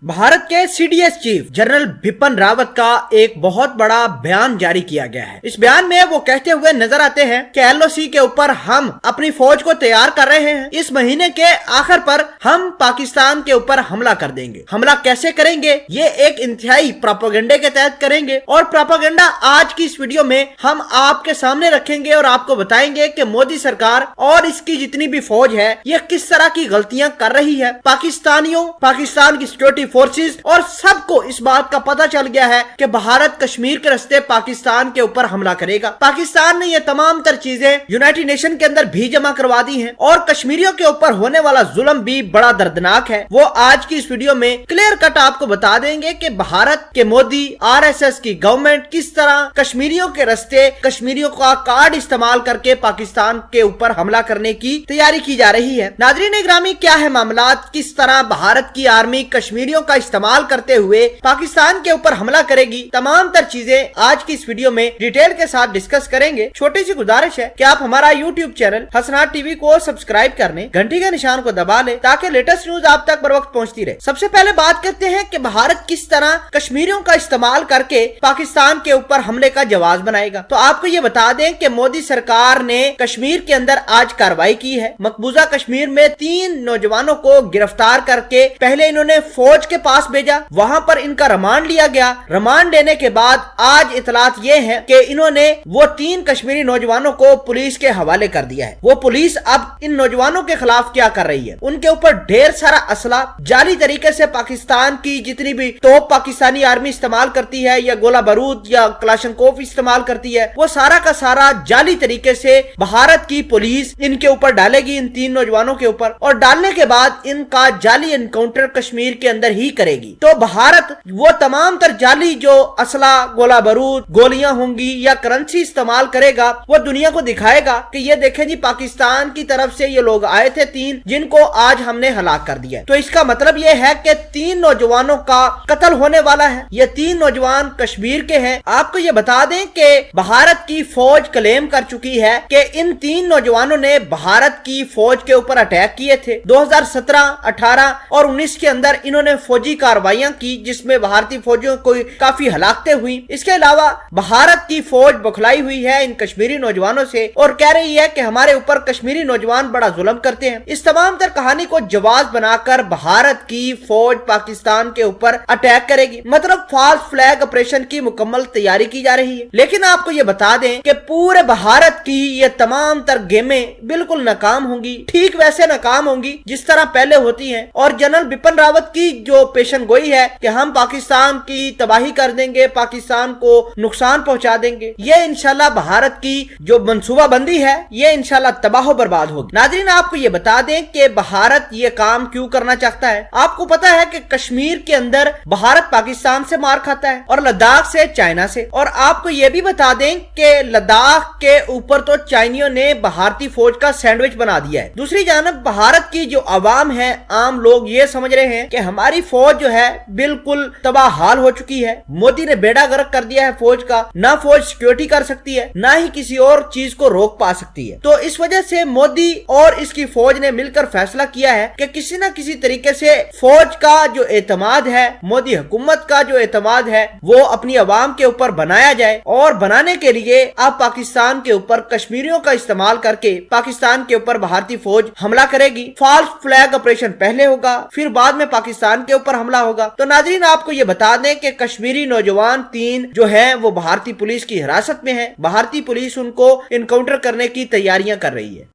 भारत के CDS chief general Bipin Rawat का एक बहुत बड़ा बयान जारी किया गया है। इस बयान में वो कहते हुए नजर आते हैं कि एलओसी के ऊपर हम अपनी फौज को तैयार कर रहे हैं। इस महीने के आखिर पर हम पाकिस्तान के ऊपर हमला कर देंगे। हमला कैसे करेंगे? ये एक इंतहाई प्रोपेगेंडे के तहत करेंगे और प्रोपेगेंडा आज की इस वीडियो में हम आपके सामने रखेंगे और आपको बताएंगे कि मोदी सरकार और इसकी जितनी भी फौज है ये किस तरह की गलतियां कर रही है। पाकिस्तानियों, पाकिस्तान की सिक्योरिटी फोर्सेस और सबको इस बात का पता चल गया है कि भारत कश्मीर के रास्ते पाकिस्तान के ऊपर हमला करेगा। पाकिस्तान ने ये तमाम तर चीजें यूनाइटेड नेशन के अंदर भी जमा करवा दी हैं और कश्मीरियों के ऊपर होने वाला जुल्म भी बड़ा दर्दनाक है। वो आज की इस वीडियो में क्लियर कट आपको बता देंगे कि भारत के मोदी, आरएसएस की गवर्नमेंट किस तरह कश्मीरियों के रास्ते, कश्मीरियों का कार्ड इस्तेमाल करके पाकिस्तान के ऊपर हमला करने की तैयारी की जा रही है। नाज़रीन इकरामी, क्या है मामला, किस तरह भारत की आर्मी कश्मीरियों का इस्तेमाल करते हुए पाकिस्तान के ऊपर हमला करेगी, तमाम तर चीजें आज की इस वीडियो में डिटेल के साथ डिस्कस करेंगे। छोटी सी गुजारिश है कि आप हमारा यूट्यूब चैनल हसनाट टीवी को सब्सक्राइब करने, घंटी के निशान को दबा लें ताकि लेटेस्ट न्यूज आप तक बर वक्त पहुंचती रहे। सबसे पहले बात करते हैं कि भारत किस तरह कश्मीरियों का इस्तेमाल करके पाकिस्तान के ऊपर हमले का जवाब बनाएगा। तो आपको ये बता दें कि मोदी सरकार ने कश्मीर के अंदर आज कार्रवाई की है। मकबूजा कश्मीर में 3 नौजवानों को गिरफ्तार करके पहले इन्होंने फौज के पास भेजा, वहां पर इनका रिमांड लिया गया। रिमांड लेने के बाद आज इतलात ये है कि इन्होंने वो 3 कश्मीरी नौजवानों को पुलिस के हवाले कर दिया है। वो पुलिस अब इन नौजवानों के खिलाफ क्या कर रही है, उनके ऊपर ढेर सारा असला जाली तरीके से पाकिस्तान की जितनी भी तोप पाकिस्तानी आर्मी इस्तेमाल करती है या गोला बारूद या क्लाशनकोफ इस्तेमाल करती है, वो सारा का सारा जाली तरीके से भारत की पुलिस इनके ऊपर डालेगी, इन 3 नौजवानों के ऊपर, और डालने के बाद इनका जाली एनकाउंटर कश्मीर के अंदर ही करेगी। तो भारत वो तमाम तर जाली जो असला, गोला बारूद, गोलियां होंगी या करेंसी इस्तेमाल करेगा, वो दुनिया को दिखाएगा कि ये देखें जी, पाकिस्तान की तरफ से ये लोग आए थे 3, जिनको आज हमने हलाक कर दिया। तो इसका मतलब ये है कि 3 नौजवानों का कत्ल होने वाला है। ये 3 नौजवान कश्मीर के हैं। आपको ये बता दें कि भारत की फौज क्लेम कर चुकी है कि इन 3 नौजवानों ने भारत की फौज के ऊपर अटैक किए थे। 2017, 18 और 19 के अंदर इन्होंने फौजी कार्रवाइयां की जिसमें भारतीय फौजियों को काफी हलाकतें हुई। इसके अलावा भारत की फौज बौखलाई हुई है इन कश्मीरी नौजवानों से और कह रही है कि हमारे ऊपर कश्मीरी नौजवान बड़ा जुल्म करते हैं। इस तमाम तर कहानी को जवाब बनाकर भारत की फौज पाकिस्तान के ऊपर अटैक करेगी। मतलब फॉल्स फ्लैग ऑपरेशन की मुकम्मल तैयारी की जा रही है। लेकिन आपको ये बता दें कि पूरे भारत की ये तमाम तर गेमें बिल्कुल नाकाम होंगी, ठीक वैसे नाकाम होंगी जिस तरह पहले होती हैं। और जनरल बिपिन रावत की जो पेशन गोई है कि हम पाकिस्तान की तबाही कर देंगे, पाकिस्तान को नुकसान पहुंचा देंगे, ये इंशाल्लाह भारत की जो मंसूबा बंदी है ये इंशाल्लाह तबाह बर्बाद होगी। नाज़रीन, आपको ये बता दें कि भारत ये काम क्यों करना चाहता है। आपको पता है कि कश्मीर के अंदर भारत पाकिस्तान से मार खाता है और लद्दाख से चाइना से। और आपको ये भी बता दें कि लद्दाख के ऊपर तो चाइनियों ने भारतीय फौज का सैंडविच बना दिया है। दूसरी जानब भारत की जो आवाम है, आम लोग ये समझ रहे हैं कि हमारी फौज जो है बिल्कुल तबाह हाल हो चुकी है। मोदी ने बेड़ा गर्क कर दिया है फौज का, ना फौज सिक्योरिटी कर सकती है ना ही किसी और चीज को रोक पा सकती है। तो इस वजह से मोदी और इसकी फौज ने मिलकर फैसला किया है कि किसी न किसी तरीके से फौज का जो एतमाद है, मोदी हुकूमत का जो एतमाद है, वो अपनी आवाम के ऊपर बनाया जाए। और बनाने के लिए अब पाकिस्तान के ऊपर कश्मीरियों का इस्तेमाल करके पाकिस्तान के ऊपर भारतीय फौज हमला करेगी। फॉल्स फ्लैग ऑपरेशन पहले होगा, फिर बाद में पाकिस्तान के ऊपर हमला होगा। तो नाज़रीन, आपको ये बता दें कि कश्मीरी नौजवान 3 जो है वो भारतीय पुलिस की हिरासत में है। भारतीय पुलिस उनको इनकाउंटर करने की तैयारियां कर रही है।